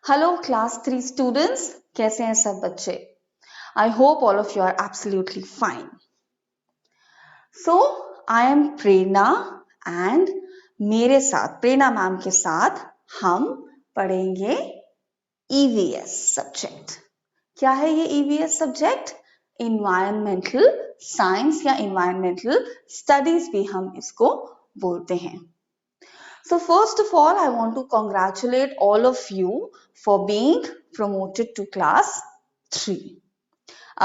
Hello class 3 students, कैसे हैं सब बच्चे? I hope all of you are absolutely fine. So I am Prerna and मेरे साथ प्रेरणा मैम के साथ हम पढ़ेंगे ईवीएस सब्जेक्ट. क्या है ये ईवीएस सब्जेक्ट? इन्वायरमेंटल साइंस या इन्वायरमेंटल स्टडीज भी हम इसको बोलते हैं. So first of all, I want to congratulate all of you for being promoted to class 3.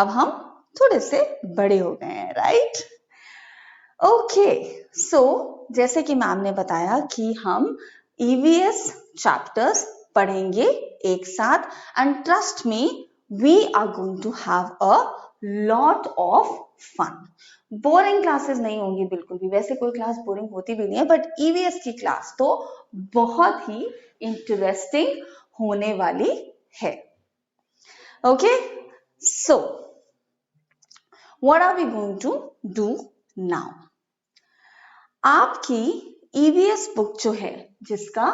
अब हम थोड़े से बड़े हो गए हैं, right? Okay, so जैसे कि मैम ने बताया कि हम EVS chapters पढ़ेंगे एक साथ and trust me, we are going to have a lot of fun. Boring classes नहीं होंगी बिल्कुल भी. वैसे कोई क्लास बोरिंग होती भी नहीं है, बट ईवीएस की क्लास तो बहुत ही इंटरेस्टिंग होने वाली है. Okay, so what are we going to do now? आपकी ईवीएस बुक जो है, जिसका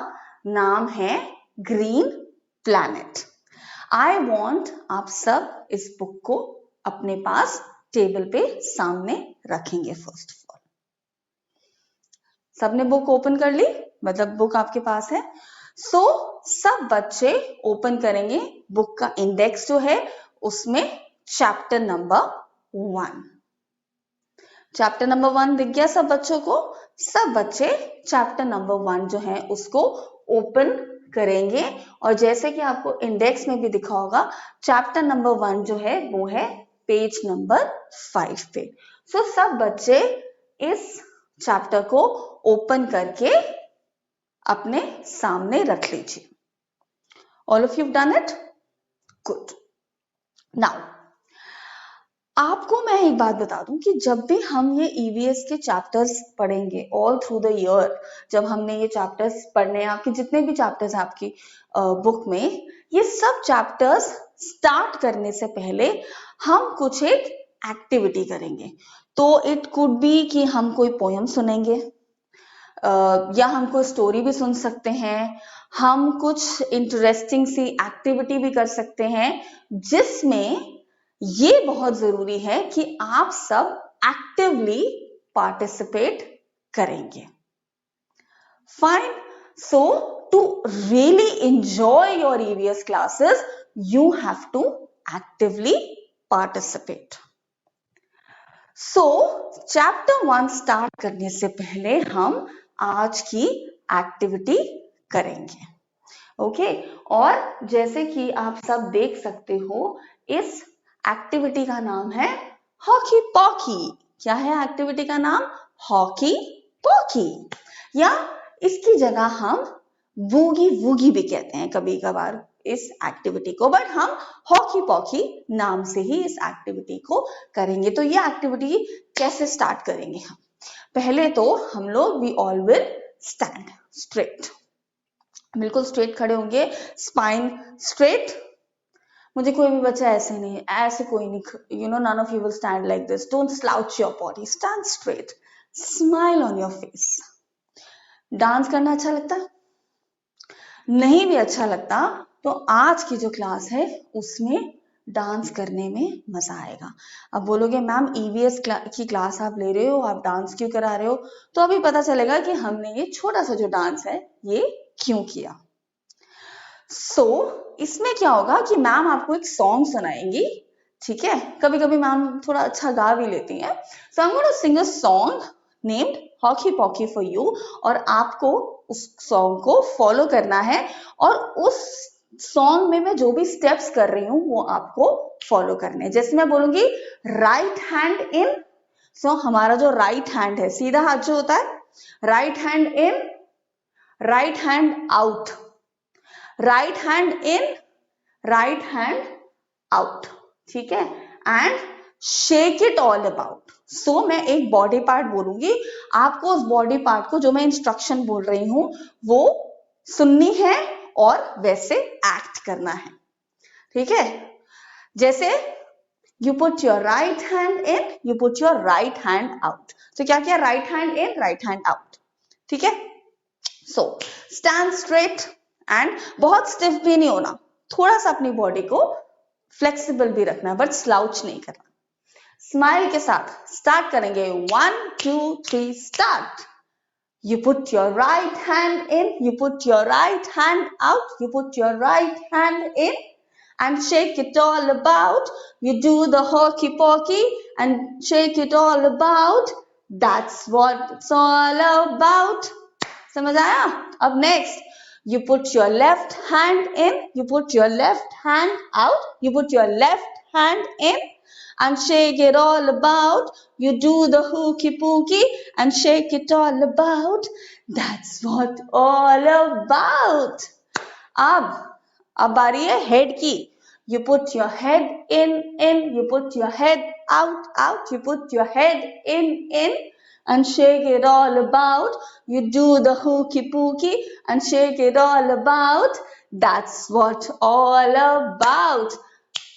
नाम है ग्रीन प्लैनेट, आई वॉन्ट आप सब इस बुक को अपने पास टेबल पे सामने रखेंगे. फर्स्ट ऑफ ऑल, सबने बुक ओपन कर ली, मतलब बुक आपके पास है. सो सब बच्चे ओपन करेंगे बुक का इंडेक्स जो है, उसमें चैप्टर नंबर 1. चैप्टर नंबर 1 दिख गया सब बच्चों को? सब बच्चे चैप्टर नंबर 1 जो है उसको ओपन करेंगे. और जैसे कि आपको इंडेक्स में भी दिखा होगा, चैप्टर नंबर 1 जो है वो है पेज नंबर 5 पे. सो सब बच्चे इस चैप्टर को ओपन करके अपने सामने रख लीजिए. All of you done it? Good. Now आपको मैं एक बात बता दूं कि जब भी हम ये ईवीएस के चैप्टर्स पढ़ेंगे ऑल थ्रू द ईयर, जब हमने ये चैप्टर्स पढ़ने हैं, आपके जितने भी चैप्टर्स हैं आपकी बुक में, ये सब चैप्टर्स स्टार्ट करने से पहले हम कुछ एक एक्टिविटी करेंगे. तो इट कुड बी कि हम कोई पोयम सुनेंगे, या हम कोई स्टोरी भी सुन सकते हैं, हम कुछ इंटरेस्टिंग सी एक्टिविटी भी कर सकते हैं, जिसमें ये बहुत जरूरी है कि आप सब एक्टिवली पार्टिसिपेट करेंगे. Fine. So to really enjoy your EVS classes, you have to actively participate. So, chapter 1 start करने से पहले हम आज की एक्टिविटी करेंगे. ओके, और जैसे कि आप सब देख सकते हो, इस एक्टिविटी का नाम है हॉकी पॉकी. क्या है एक्टिविटी का नाम? हॉकी पॉकी, या इसकी जगह हम बूगी वूगी भी कहते हैं कभी कभार इस एक्टिविटी को, बट हम हॉकी पॉकी नाम से ही इस एक्टिविटी को करेंगे. तो ये एक्टिविटी कैसे स्टार्ट करेंगे हम? पहले तो हम लोग we all will stand straight, बिल्कुल स्ट्रेट खड़े होंगे, स्पाइन स्ट्रेट. मुझे कोई भी बच्चा ऐसे नहीं, ऐसे कोई नहीं, you know, none of you will stand like this. Don't slouch your body, stand straight, smile on your face. Dance करना अच्छा लगता है? नहीं भी अच्छा लगता तो आज की जो क्लास है उसमें डांस करने में मजा आएगा. अब बोलोगे मैम ईवीएस की क्लास आप ले रहे हो, आप डांस क्यों करा रहे हो? तो अभी पता चलेगा कि हमने ये छोटा सा जो डांस है ये क्यों किया. सो इसमें क्या होगा कि मैम आपको एक सॉन्ग सुनाएंगी, ठीक है? कभी कभी मैम थोड़ा अच्छा गा भी लेती हैं. So I am going to sing a song named hokey pokey for you, और आपको उस सॉन्ग को फॉलो करना है, और उस सॉन्ग में मैं जो भी स्टेप्स कर रही हूँ वो आपको फॉलो करने हैं. जैसे मैं बोलूंगी राइट हैंड इन, सो हमारा जो राइट हैंड है, सीधा हाथ जो होता है, right hand in, right hand out, right hand in, right hand out, ठीक है? And shake it all about. So मैं एक बॉडी पार्ट बोलूंगी, आपको उस बॉडी पार्ट को जो मैं इंस्ट्रक्शन बोल रही हूं वो सुननी है और वैसे एक्ट करना है, ठीक है? जैसे you put your right hand in, you put your right hand out. तो क्या किया? Right hand in, right hand out, ठीक है? सो स्टैंड स्ट्रेट एंड बहुत स्टिफ भी नहीं होना, थोड़ा सा अपनी बॉडी को फ्लेक्सिबल भी रखना है, बट स्लाउच नहीं करना। स्माइल के साथ स्टार्ट करेंगे। 1 2 3 start. You put your right hand in, you put your right hand out, you put your right hand in and shake it all about. You do the hokey pokey and shake it all about. That's what it's all about. समझ आया? अब next, you put your left hand in, you put your left hand out, you put your left hand in and shake it all about. You do the hooky pooky and shake it all about. That's what all about. अब बारी है head की. You put your head in, you put your head out, you put your head in and shake it all about. You do the hooky pooky and shake it all about. That's what all about.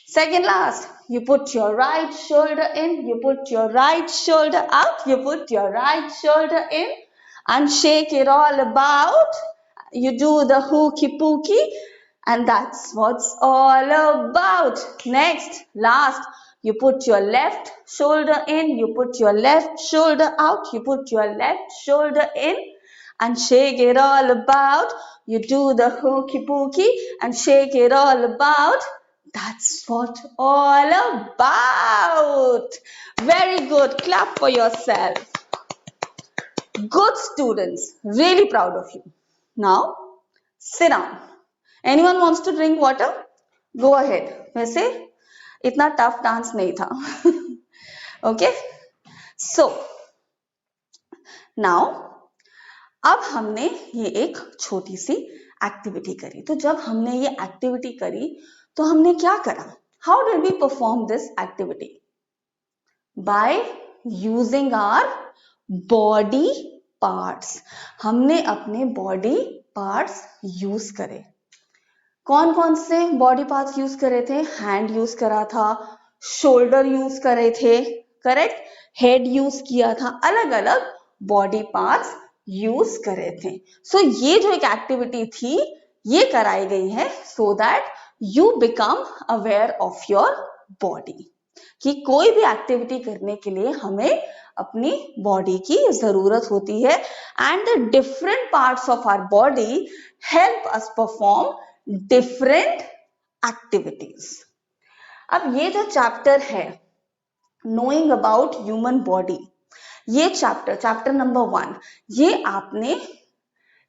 Second last, you put your right shoulder in, you put your right shoulder out, you put your right shoulder in and shake it all about. You do the hooky pooky and that's what's all about. Next, last, you put your left shoulder in, you put your left shoulder out, you put your left shoulder in and shake it all about. You do the hooky pooky and shake it all about. That's what all about. Very good. Clap for yourself. Good students. Really proud of you. Now, sit down. Anyone wants to drink water? Go ahead. वैसे इतना tough dance नहीं था. Okay? So, now, अब हमने ये एक छोटी सी activity करी. तो जब हमने ये एक्टिविटी करी तो हमने क्या करा? How did we perform this activity? By using our body parts. हमने अपने body parts use करे. कौन कौन से बॉडी पार्ट्स यूज करे थे? हैंड यूज करा था, शोल्डर यूज करे थे, करेक्ट, हेड यूज किया था, अलग अलग बॉडी पार्ट्स यूज करे थे. सो ये जो एक एक्टिविटी थी ये कराई गई है so that you become aware of your body. कि कोई भी एक्टिविटी करने के लिए हमें अपनी बॉडी की जरूरत होती है and the different parts of our body help us perform different activities. अब ये जो चैप्टर है नोइंग अबाउट ह्यूमन बॉडी, ये चैप्टर नंबर 1, ये आपने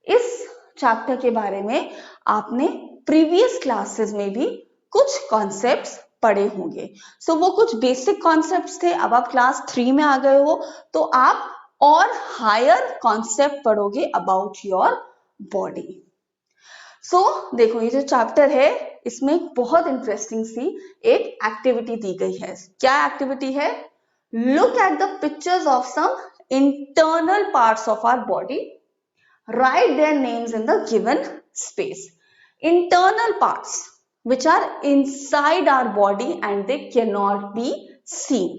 इस चैप्टर के बारे में आपने प्रीवियस क्लासेस में भी कुछ कॉन्सेप्ट्स पढ़े होंगे. सो वो कुछ बेसिक कॉन्सेप्ट्स थे. अब आप क्लास 3 में आ गए हो तो आप और हायर कॉन्सेप्ट पढ़ोगे अबाउट योर बॉडी. सो देखो ये जो चैप्टर है इसमें बहुत इंटरेस्टिंग सी एक एक्टिविटी दी गई है. क्या एक्टिविटी है? Look at the pictures of some internal parts of our body. Write their names in the given space. Internal parts which are inside our body and they cannot be seen.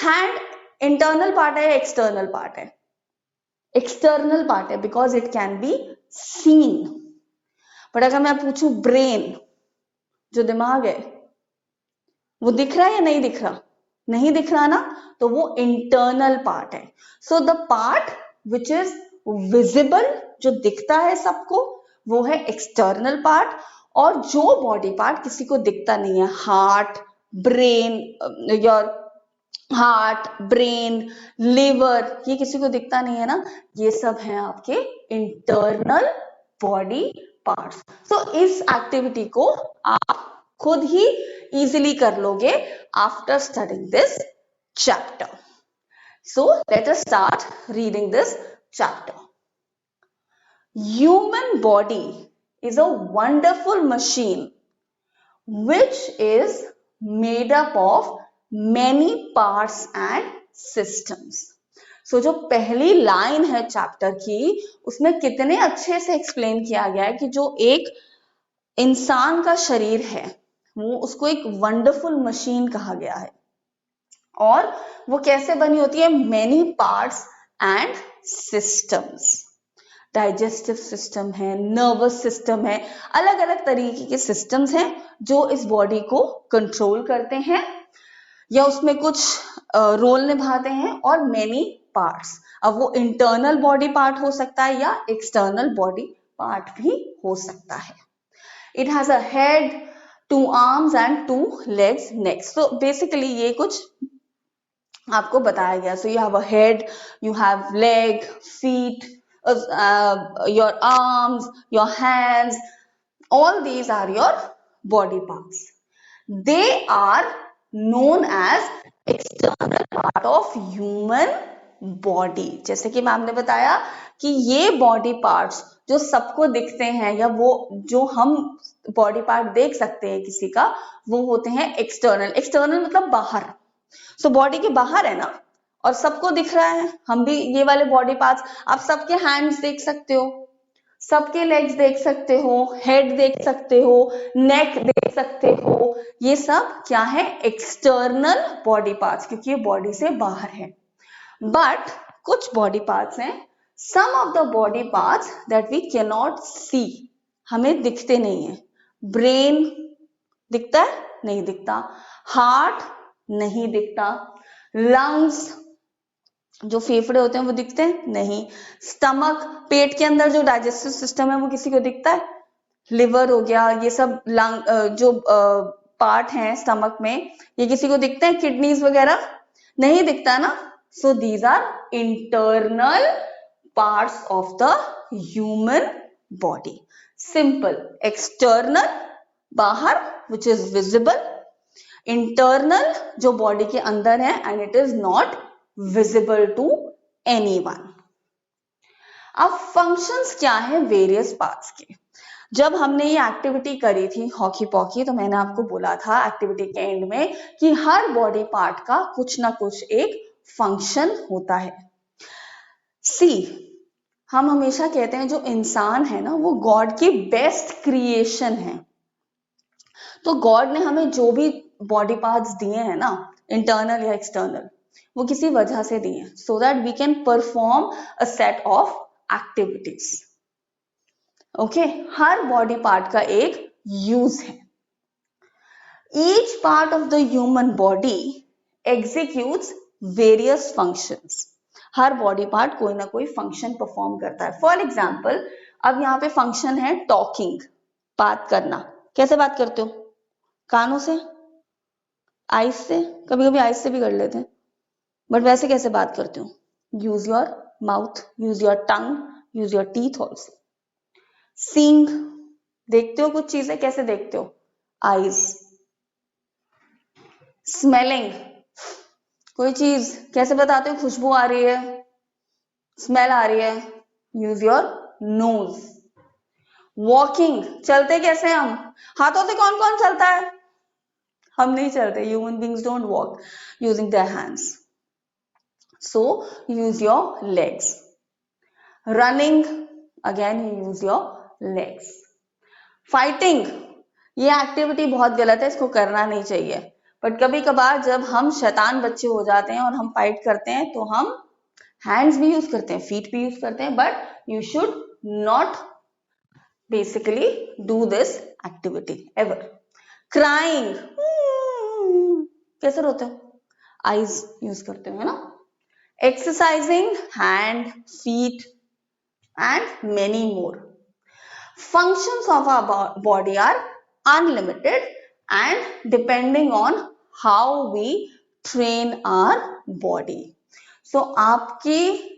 Hand internal part है, external part है? External part है because it can be seen. But अगर मैं पूछूं brain, जो दिमाग है, वो दिख रहा है या नहीं दिख रहा? नहीं दिख रहा ना, तो वो इंटरनल पार्ट है. So the part which is visible, जो दिखता है सबको, वो है एक्सटर्नल पार्ट. और जो बॉडी पार्ट किसी को दिखता नहीं है, heart, brain, your heart, brain, liver, ये किसी को दिखता नहीं है ना, ये सब हैं आपके इंटरनल बॉडी पार्ट्स. सो इस एक्टिविटी को आप खुद ही इजीली कर लोगे after studying this chapter. So let us start reading this chapter. Human body is a wonderful machine which is made up of many parts and systems. So जो पहली line है chapter की उसमें कितने अच्छे से एक्सप्लेन किया गया है कि जो एक इंसान का शरीर है वो उसको एक वंडरफुल मशीन कहा गया है. और वो कैसे बनी होती है? Many parts and systems. Digestive system है, नर्वस सिस्टम है, अलग अलग तरीके के सिस्टम्स हैं जो इस बॉडी को कंट्रोल करते हैं या उसमें कुछ रोल निभाते हैं, और मेनी पार्ट्स। अब वो इंटरनल बॉडी पार्ट हो सकता है या एक्सटर्नल बॉडी पार्ट भी हो सकता है। It has a head, 2 arms and 2 legs next. तो बेसिकली ये कुछ आपको बताया गया। So you have a head, you have leg, feet, your arms, your hands, all these are your body parts. They are known as external part of human body. जैसे कि ma'am ने बताया कि ये बॉडी पार्ट्स जो सबको दिखते हैं या वो जो हम बॉडी पार्ट देख सकते हैं किसी का, वो होते हैं एक्सटर्नल। एक्सटर्नल मतलब बाहर। सो बॉडी के बाहर है ना, और सबको दिख रहा है। हम भी ये वाले बॉडी पार्ट्स, आप सबके हैंड्स देख सकते हो, सबके लेग्स देख सकते हो, हेड देख सकते हो, नेक देख सकते हो। ये सब क्या है? एक्सटर्नल बॉडी पार्ट्स, क्योंकि ये बॉडी से बाहर है। बट कुछ बॉडी पार्ट्स हैं, some of the body parts that we can not see, हमें दिखते नहीं है। ब्रेन दिखता है? नहीं दिखता। हार्ट नहीं दिखता। लंग्स, जो फेफड़े होते हैं वो दिखते हैं? नहीं। स्टमक, पेट के अंदर जो डाइजेस्टिव सिस्टम है वो किसी को दिखता है? लिवर हो गया, ये सब लंग जो पार्ट हैं स्टमक में, ये किसी को दिखते हैं? किडनीज वगैरह नहीं दिखता ना। So these are internal parts of the human body. Simple. External बाहर, विच इज विजिबल। इंटरनल जो बॉडी के अंदर है, and it is not visible to anyone. अब फंक्शंस क्या है वेरियस पार्ट्स के? जब हमने ये एक्टिविटी करी थी हॉकी पॉकी, तो मैंने आपको बोला था एक्टिविटी के एंड में कि हर बॉडी पार्ट का कुछ ना कुछ एक फंक्शन होता है। सी, हम हमेशा कहते हैं जो इंसान है ना, वो गॉड की बेस्ट क्रिएशन है। तो गॉड ने हमें जो भी बॉडी पार्ट्स दिए हैं ना, इंटरनल या एक्सटर्नल, वो किसी वजह से दिए हैं, so that we can perform a set of activities. Okay, हर बॉडी पार्ट का एक यूज है। Each part of the human body executes various functions. हर बॉडी पार्ट कोई ना कोई फंक्शन परफॉर्म करता है। फॉर एग्जाम्पल, अब यहाँ पे फंक्शन है टॉकिंग, बात करना। कैसे बात करते हो? कानों से, आइज से, कभी कभी आइज से भी कर लेते हैं, बट वैसे कैसे बात करते हो? Use your mouth, use your tongue, use your teeth also. Seeing, देखते हो कुछ चीजें, कैसे देखते हो? आइज। स्मेलिंग, कोई चीज कैसे बताते हो? खुशबू आ रही है, स्मेल आ रही है, यूज योर नोज। वॉकिंग, चलते कैसे हम? हाथों से कौन कौन चलता है? हम नहीं चलते। Human beings don't walk using their hands, so use your legs. Running, again you use your legs. Fighting, ये एक्टिविटी बहुत गलत है, इसको करना नहीं चाहिए। बट कभी कभार जब हम शैतान बच्चे हो जाते हैं और हम फाइट करते हैं, तो हम हैंड्स भी यूज करते हैं, फीट भी यूज करते हैं, but you should not basically do this activity ever. Crying, कैसे रोते हो? आईज यूज करते हो, है ना? Exercising, hand, feet and many more. Functions of our body are unlimited and depending on how we train our body. So आपकी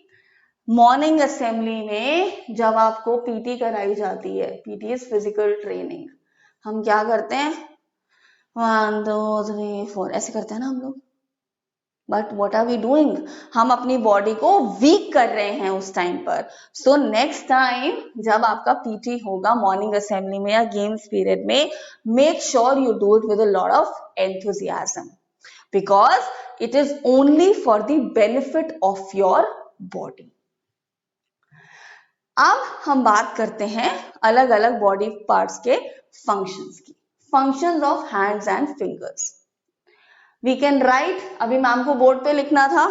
morning assembly में जब आपको पीटी कराई जाती है, पीटी इज फिजिकल ट्रेनिंग, हम क्या करते हैं? 1 2 3 4 ऐसे करते हैं ना हम लोग। But what are we doing? हम अपनी बॉडी को वीक कर रहे हैं उस टाइम पर। सो नेक्स्ट टाइम जब आपका पीटी होगा मॉर्निंग असेंबली में या गेम्स पीरियड में, make sure you do it with a lot of enthusiasm, because it is only for the benefit of your body. अब हम बात करते हैं अलग अलग बॉडी पार्ट्स के फंक्शंस की। Functions of hands and fingers we can write. अभी मैम को बोर्ड पे लिखना था,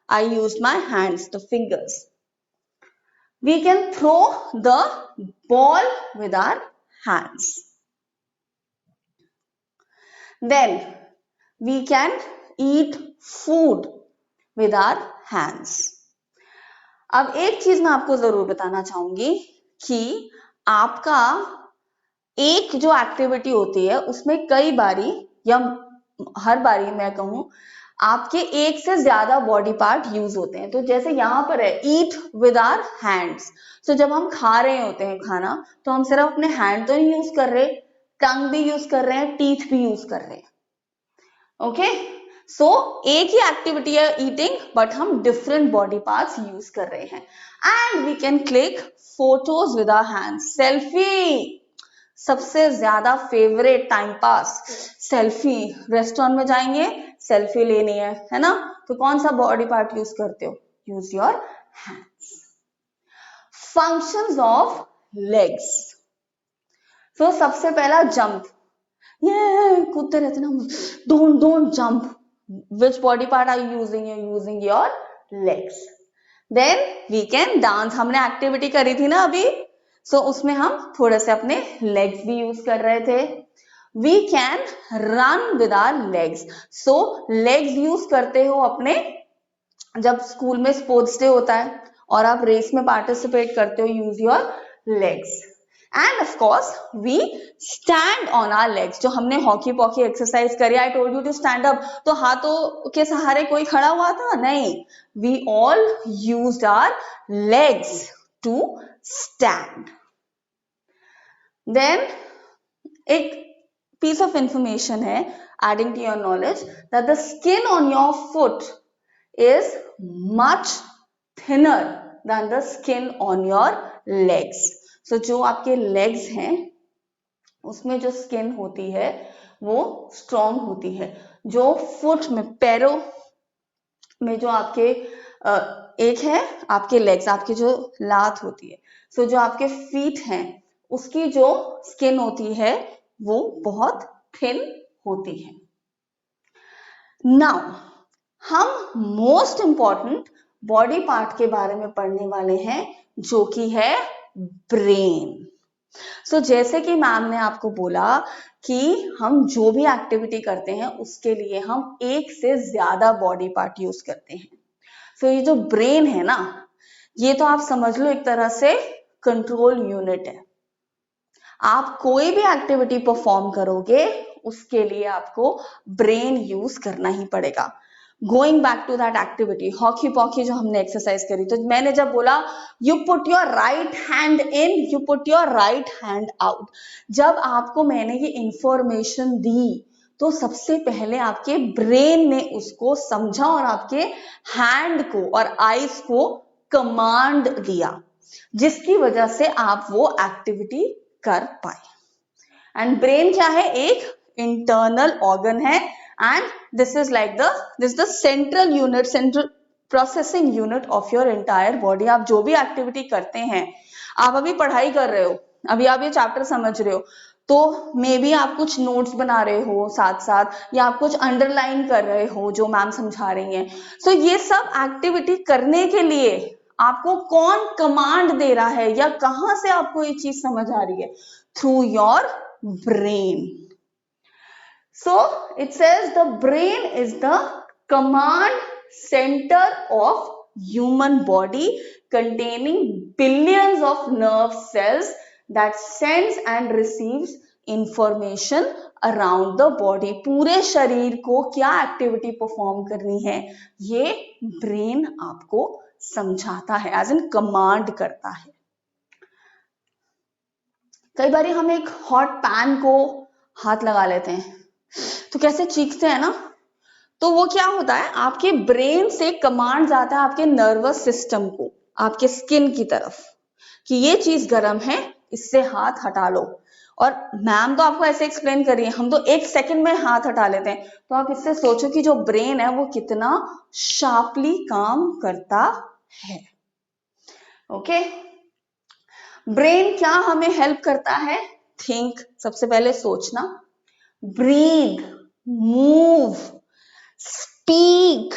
I use my hands, the fingers. We can throw the ball with our hands. Then we can eat food with our hands. अब एक चीज मैं आपको जरूर बताना चाहूंगी कि आपका एक जो एक्टिविटी होती है उसमें कई बारी या हर बारी मैं कहूं आपके एक से ज्यादा बॉडी पार्ट यूज होते हैं। तो जैसे यहां पर है ईट विद आवर हैंड्स, तो जब हम खा रहे होते हैं खाना तो हम सिर्फ अपने हैंड तो नहीं यूज कर रहे, टंग भी यूज कर रहे हैं, टीथ भी यूज कर रहे हैं। ओके, सो एक ही एक्टिविटी है ईटिंग, बट हम डिफरेंट बॉडी पार्ट्स यूज कर रहे हैं। And we can click photos with our hands. Selfie सबसे ज्यादा favourite time pass, selfie. Restaurant में जाएंगे, सेल्फी लेनी है ना, तो कौन सा बॉडी पार्ट यूज करते हो? Use your hands. Functions of legs. तो सबसे पहला जंप, ये कूदते रहते ना, don't jump. Which body part are you using? You using your legs. Then we can dance, हमने एक्टिविटी करी थी ना अभी, सो उसमें हम थोड़े से अपने लेग्स भी यूज कर रहे थे। We can run with our legs. So legs use करते हो अपने, जब स्कूल में स्पोर्ट्स डे होता है और आप रेस में पार्टिसिपेट करते हो, use your legs. And of course we stand on our legs. जो हमने हॉकी पॉकी एक्सरसाइज करी, I told you to stand up, तो हाथों के सहारे कोई खड़ा हुआ था? नहीं, we all used our legs to stand. Then एक piece of information है, adding to your knowledge, that the skin on your foot is much thinner than the skin on your legs. So जो आपके legs हैं उसमें जो skin होती है वो strong होती है। जो foot में, पैरों में जो आपके एक है आपके लेग्स, आपकी जो लात होती है, सो जो आपके फीट हैं उसकी जो स्किन होती है वो बहुत थिन होती है। नाउ हम मोस्ट इंपॉर्टेंट बॉडी पार्ट के बारे में पढ़ने वाले हैं जो कि है ब्रेन। सो जैसे कि मैम ने आपको बोला कि हम जो भी एक्टिविटी करते हैं उसके लिए हम एक से ज्यादा बॉडी पार्ट यूज करते हैं। सो ये जो ब्रेन है ना, ये तो आप समझ लो एक तरह से कंट्रोल यूनिट है। आप कोई भी एक्टिविटी परफॉर्म करोगे उसके लिए आपको ब्रेन यूज करना ही पड़ेगा। Going back to that activity, hokey pokey जो हमने एक्सरसाइज करी, तो मैंने जब बोला you put your right hand in, you put your right hand out, जब आपको मैंने ये इंफॉर्मेशन दी तो सबसे पहले आपके ब्रेन ने उसको समझा और आपके हैंड को और आईज को कमांड दिया, जिसकी वजह से आप वो एक्टिविटी कर पाए। एंड ब्रेन क्या है? एक इंटरनल ऑर्गन है, and this is like the central unit, central processing unit of your entire body. आप जो भी एक्टिविटी करते हैं, आप अभी पढ़ाई कर रहे हो, अभी आप ये चैप्टर समझ रहे हो, तो मे बी आप कुछ नोट्स बना रहे हो साथ साथ, या आप कुछ अंडरलाइन कर रहे हो जो मैम समझा रही हैं। सो ये सब एक्टिविटी करने के लिए आपको कौन कमांड दे रहा है या कहां से आपको ये चीज समझ आ रही है? Through your brain. So it says the brain is the command centre of human body containing billions of nerve cells that sends and receives information around the body। पूरे शरीर को क्या एक्टिविटी परफॉर्म करनी है ये ब्रेन आपको समझाता है, एज इन कमांड करता है। कई बार हम एक हॉट पैन को हाथ लगा लेते हैं तो कैसे चीखते हैं ना, तो वो क्या होता है, आपके ब्रेन से कमांड जाता है आपके नर्वस सिस्टम को, आपके स्किन की तरफ, कि ये चीज गर्म है, इससे हाथ हटा लो। और मैम तो आपको ऐसे एक्सप्लेन करिए, हम तो एक सेकंड में हाथ हटा लेते हैं। तो आप इससे सोचो कि जो ब्रेन है वो कितना शार्पली काम करता है। ओके, ब्रेन क्या हमें हेल्प करता है? थिंक, सबसे पहले सोचना, breathe, move, speak,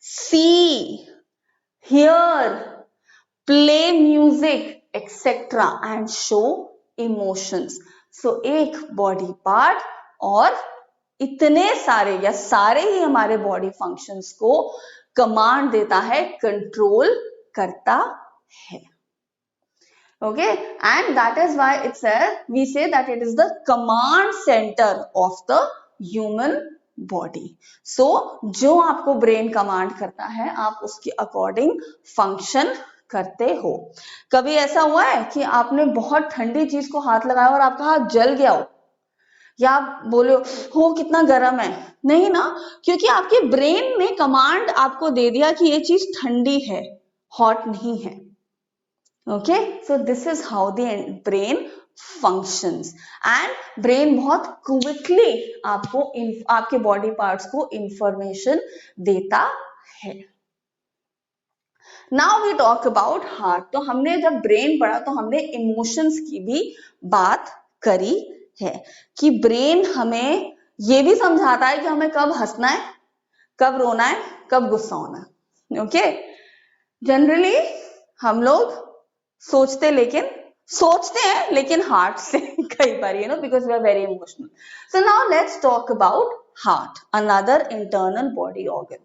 see, hear, play music etcetera and show emotions. So एक बॉडी पार्ट और इतने सारे या सारे ही हमारे बॉडी फंक्शंस को कमांड देता है, कंट्रोल करता है. Okay, and that is why it's we say that it is the command center of the human body. So जो आपको ब्रेन कमांड करता है आप उसके अकॉर्डिंग फंक्शन करते हो. कभी ऐसा हुआ है कि आपने बहुत ठंडी चीज को हाथ लगाया और आपका हाथ जल गया हो, या आप बोले हो कितना गर्म है? नहीं ना, क्योंकि आपके ब्रेन ने कमांड आपको दे दिया कि ये चीज ठंडी है, हॉट नहीं है. Okay, so this is how the brain functions. And brain बहुत quickly आपको आपके body parts को information देता है. Now we talk about heart. तो हमने जब brain पढ़ा तो हमने emotions की भी बात करी है कि brain हमें ये भी समझाता है कि हमें कब हंसना है, कब रोना है, कब गुस्सा होना है. Okay, generally हम लोग सोचते हैं लेकिन हार्ट से कई बार, because we are very emotional. So now let's talk about heart, another internal body organ.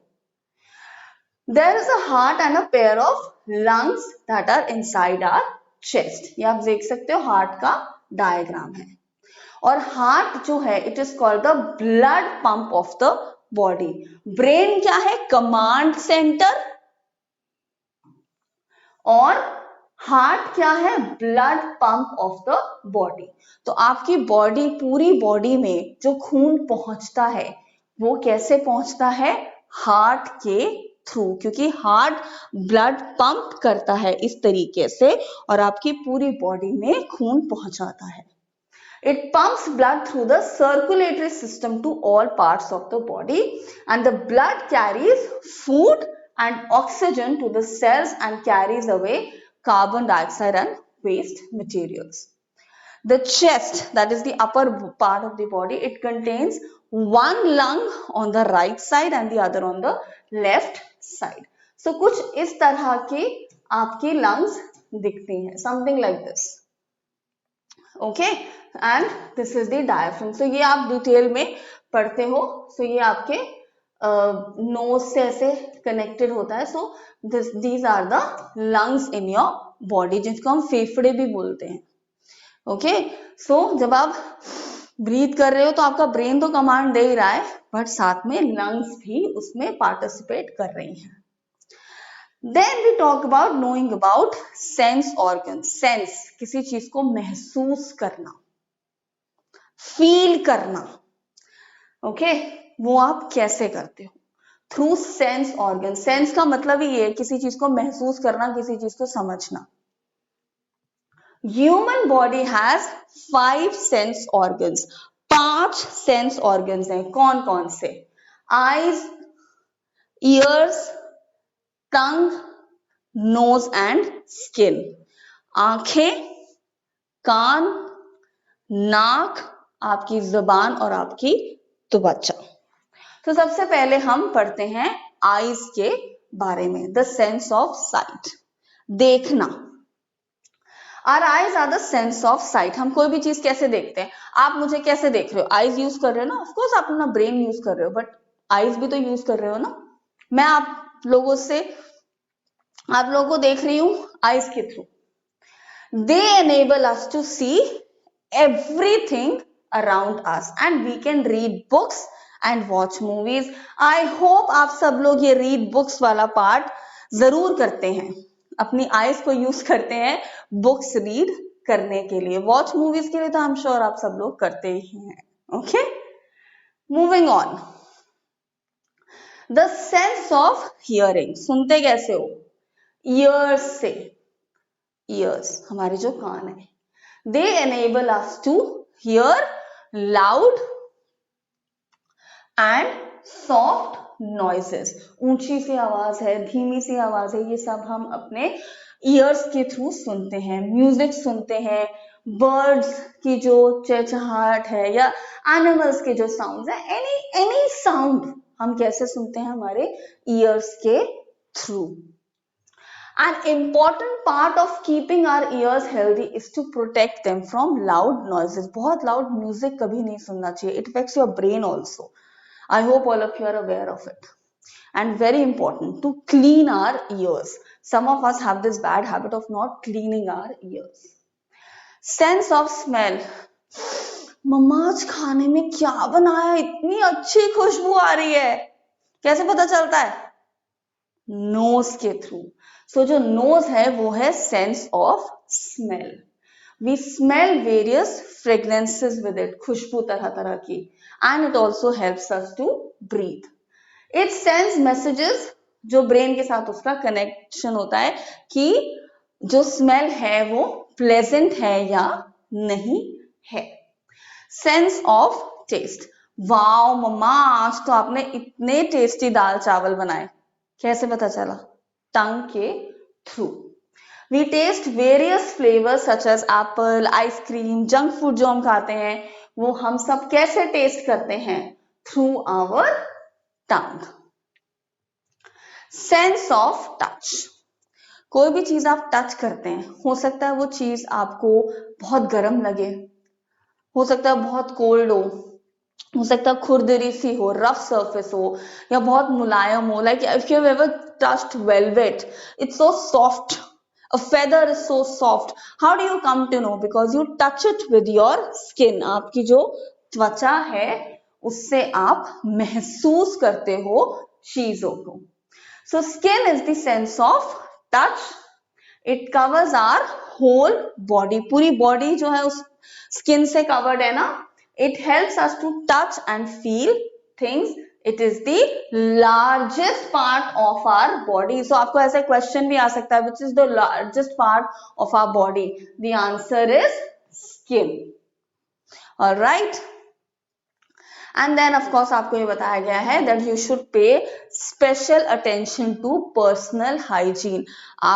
There is a heart and a pair of lungs that are inside our chest. ये आप देख सकते हो हार्ट का diagram है. और heart जो है it is called the blood pump of the body. Brain क्या है? Command centre. और हार्ट क्या है? Blood pump of the body. तो आपकी बॉडी, पूरी बॉडी में जो खून पहुंचता है वो कैसे पहुंचता है? हार्ट के थ्रू, क्योंकि हार्ट ब्लड पंप करता है इस तरीके से और आपकी पूरी बॉडी में खून पहुंचाता है. It pumps blood through the circulatory system to all parts of the body, and the blood carries food and oxygen to the cells and carries away carbon dioxide and waste materials. The chest, that is the upper part of the body, it contains one lung on the right side and the other on the left side. So कुछ इस तरह के आपकी lungs दिखती हैं, something like this. Okay, and this is the diaphragm. So ये आप detail में पढ़ते हो. So ये आपके नोज से ऐसे कनेक्टेड होता है. सो these are the lungs in your body, जिसको हम फेफड़े भी बोलते हैं. ओके, सो जब आप ब्रीथ कर रहे हो तो आपका ब्रेन तो कमांड दे ही रहा है, बट साथ में लंग्स भी उसमें पार्टिसिपेट कर रही हैं. Then we talk about knowing about sense organs. Sense, किसी चीज को महसूस करना, फील करना. ओके, वो आप कैसे करते हो? Through sense organ. सेंस का मतलब ही ये है किसी चीज को महसूस करना, किसी चीज को समझना. Human body has 5 sense organs. 5 sense organs हैं. कौन कौन से? Eyes, ears, tongue, nose and skin. आंखें, कान, नाक, आपकी जुबान और आपकी त्वचा. तो सबसे पहले हम पढ़ते हैं आईज के बारे में. द सेंस ऑफ साइट, देखना. Our eyes are the sense of sight. हम कोई भी चीज कैसे देखते हैं? आप मुझे कैसे देख रहे हो? आईज यूज कर रहे हो ना. ऑफ कोर्स आप अपना ब्रेन यूज कर रहे हो, बट आईज भी तो यूज कर रहे हो ना. मैं आप लोगों को देख रही हूं आईज के through. They enable us to see everything around us and we can read books and watch movies. I hope आप सब लोग ये रीड बुक्स वाला पार्ट जरूर करते हैं, अपनी आईज को यूज करते हैं बुक्स रीड करने के लिए. वॉच मूवीज के लिए तो आई एम श्योर आप सब लोग करते ही हैं. Okay, moving on. The sense of hearing. सुनते कैसे हो? ईयर्स से. ईयर्स हमारे जो कान है. They enable us to hear loud and soft noises. ऊंची सी आवाज है, धीमी सी आवाज है, ये सब हम अपने ईयर्स के थ्रू सुनते हैं. म्यूजिक सुनते हैं, बर्ड्स की जो चहचहाहट है या एनिमल्स के जो साउंड है, एनी साउंड हम कैसे सुनते हैं? हमारे ईयर्स के through. An important part of keeping our ears healthy is to protect them from loud noises. बहुत loud music कभी नहीं सुनना चाहिए. It affects your brain also. I hope all of you are aware of it. And very important, to clean our ears. Some of us have this bad habit of not cleaning our ears. Sense of smell. मम्मा आज खाने में क्या बनाया, इतनी अच्छी खुशबू आ रही है. कैसे पता चलता है? नोज के थ्रू. सो जो नोज है वो है sense of smell. We smell various fragrances with it, खुशबू तरह तरह की. And it also helps us to breathe. It sends messages, जो ब्रेन के साथ उसका कनेक्शन होता है कि जो स्मेल है वो प्लेजेंट है या नहीं है. Sense of taste. Wow mamma आज तो आपने इतने टेस्टी दाल चावल बनाए. कैसे पता चला? टंग के through. We taste various flavours such as apple, ice cream, junk food जो हम खाते हैं वो हम सब कैसे टेस्ट करते हैं? Through our tongue. Sense of touch. कोई भी चीज आप टच करते हैं, हो सकता है वो चीज आपको बहुत गर्म लगे, हो सकता है बहुत कोल्ड हो सकता है खुरदरी सी हो, रफ सरफेस हो, या बहुत मुलायम हो. Like if you have ever touched velvet, it's so soft. A feather is so soft. How do you come to know? Because you touch it with your skin. आपकी जो त्वचा है उससे आप महसूस करते हो चीजों को. So skin is the sense of touch. It covers our whole body. पूरी body जो है उस skin से covered है ना. It helps us to touch and feel things. It is the largest part of our body. So आपको ऐसा question भी आ सकता है, which is the largest part of our body? The answer is skin. All right. And then of course आपको ये बताया गया है that you should pay special attention to personal hygiene.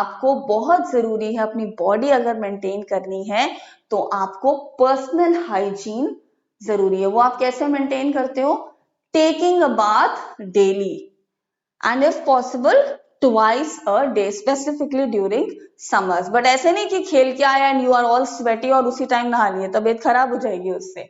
आपको बहुत जरूरी है अपनी बॉडी अगर मेंटेन करनी है तो आपको पर्सनल हाइजीन जरूरी है. वो आप कैसे मेंटेन करते हो? Taking a bath daily and if possible twice a day, specifically during summers. But ऐसे नहीं कि खेल के आया and you are all sweaty और उसी टाइम नहा लिए, तबीयत खराब हो जाएगी उससे.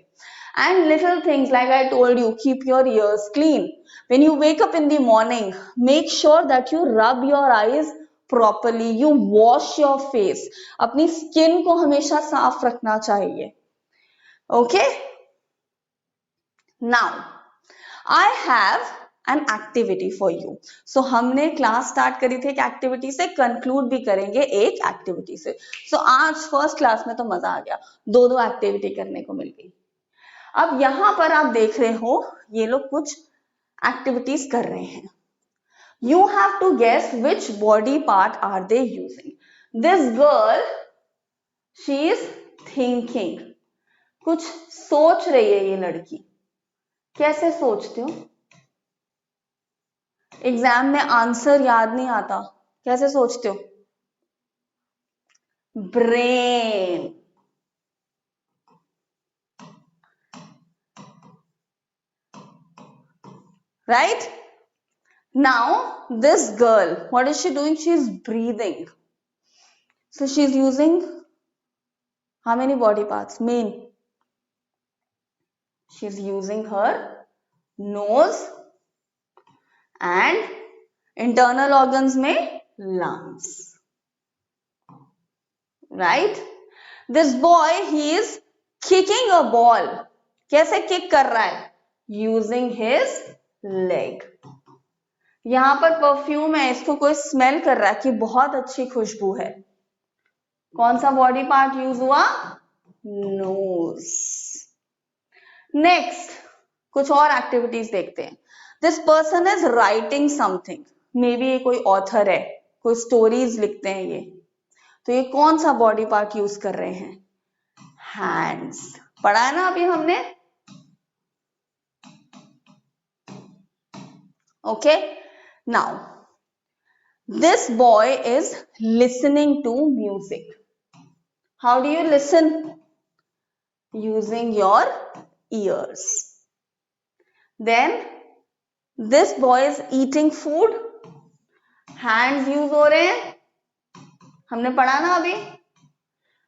And little things like I told you, keep your ears clean. When you wake up in the morning, make sure that you rub your eyes properly. You wash your face. अपनी skin को हमेशा साफ रखना चाहिए. Okay? Now, I have an activity for you. So हमने class start करी थी एक activity से, conclude भी करेंगे एक activity से. So आज first class में तो मजा आ गया, दो activity करने को मिल गई. अब यहां पर आप देख रहे हो ये लोग कुछ एक्टिविटीज कर रहे हैं. You have to guess which body part are they using. This girl, she is thinking. कुछ सोच रही है ये लड़की. कैसे सोचते हो? एग्जाम में आंसर याद नहीं आता, कैसे सोचते हो? Brain. Right? Now, this girl, what is she doing? She is breathing. So, she is using how many body parts? Main. She is using her nose and internal organs में lungs. Right? This boy, he is kicking a ball. कैसे kick कर रहा है? Using his leg. यहां पर perfume है, इसको कोई स्मेल कर रहा है कि बहुत अच्छी खुशबू है. कौन सा बॉडी पार्ट यूज हुआ? नोज. नेक्स्ट कुछ और एक्टिविटीज देखते हैं. This person is writing something. May be ये कोई ऑथर है, कोई स्टोरीज लिखते हैं ये. तो ये कौन सा बॉडी पार्ट यूज कर रहे हैं? हैंड्स. पढ़ा है ना अभी हमने. Okay. Now this boy is listening to music. How do you listen? Using your ears. Then this boy is eating food. Hands use हो रहे हैं. हमने पढ़ा ना अभी।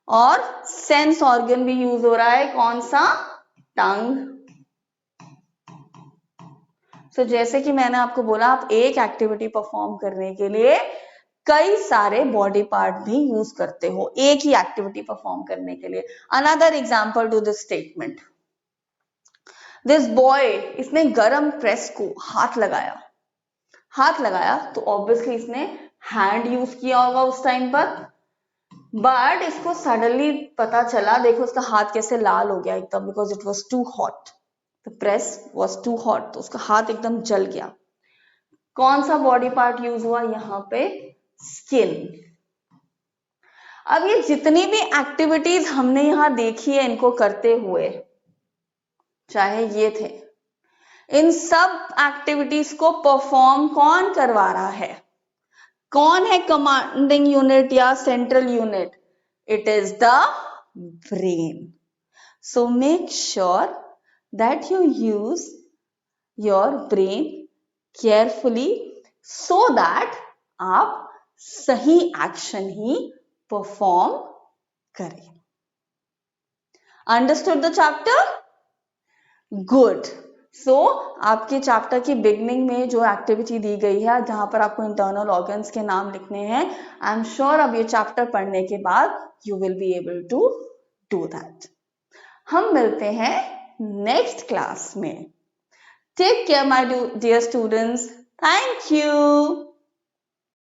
और सेंस ऑर्गन भी यूज हो रहा है, कौन सा? टंग। तो जैसे कि मैंने आपको बोला, आप एक एक्टिविटी परफॉर्म करने के लिए कई सारे बॉडी पार्ट भी यूज करते हो एक ही एक्टिविटी परफॉर्म करने के लिए। Another example to this statement, this boy, इसने गरम प्रेस को हाथ लगाया तो ऑब्वियसली इसने हैंड यूज किया होगा उस टाइम पर, बट इसको सडनली पता चला, देखो उसका हाथ कैसे लाल हो गया एकदम, because it was too hot, the press was too hot, तो उसका हाथ एकदम जल गया। कौन सा बॉडी पार्ट यूज हुआ यहाँ पे? स्किन। अब ये जितनी भी एक्टिविटीज हमने यहां देखी है इनको करते हुए, चाहे ये थे, इन सब एक्टिविटीज को परफॉर्म कौन करवा रहा है? कौन है कमांडिंग यूनिट या central unit? It is the brain. So make sure that you use your brain carefully so that आप सही एक्शन ही परफॉर्म करें। Understood the chapter? गुड। सो आपके चैप्टर की बिगनिंग में जो एक्टिविटी दी गई है, जहां पर आपको इंटरनल ऑर्गन्स के नाम लिखने हैं, आई एम श्योर अब ये चैप्टर पढ़ने के बाद you will be able to do that. हम मिलते हैं नेक्स्ट क्लास में। Take care my dear students. Thank you.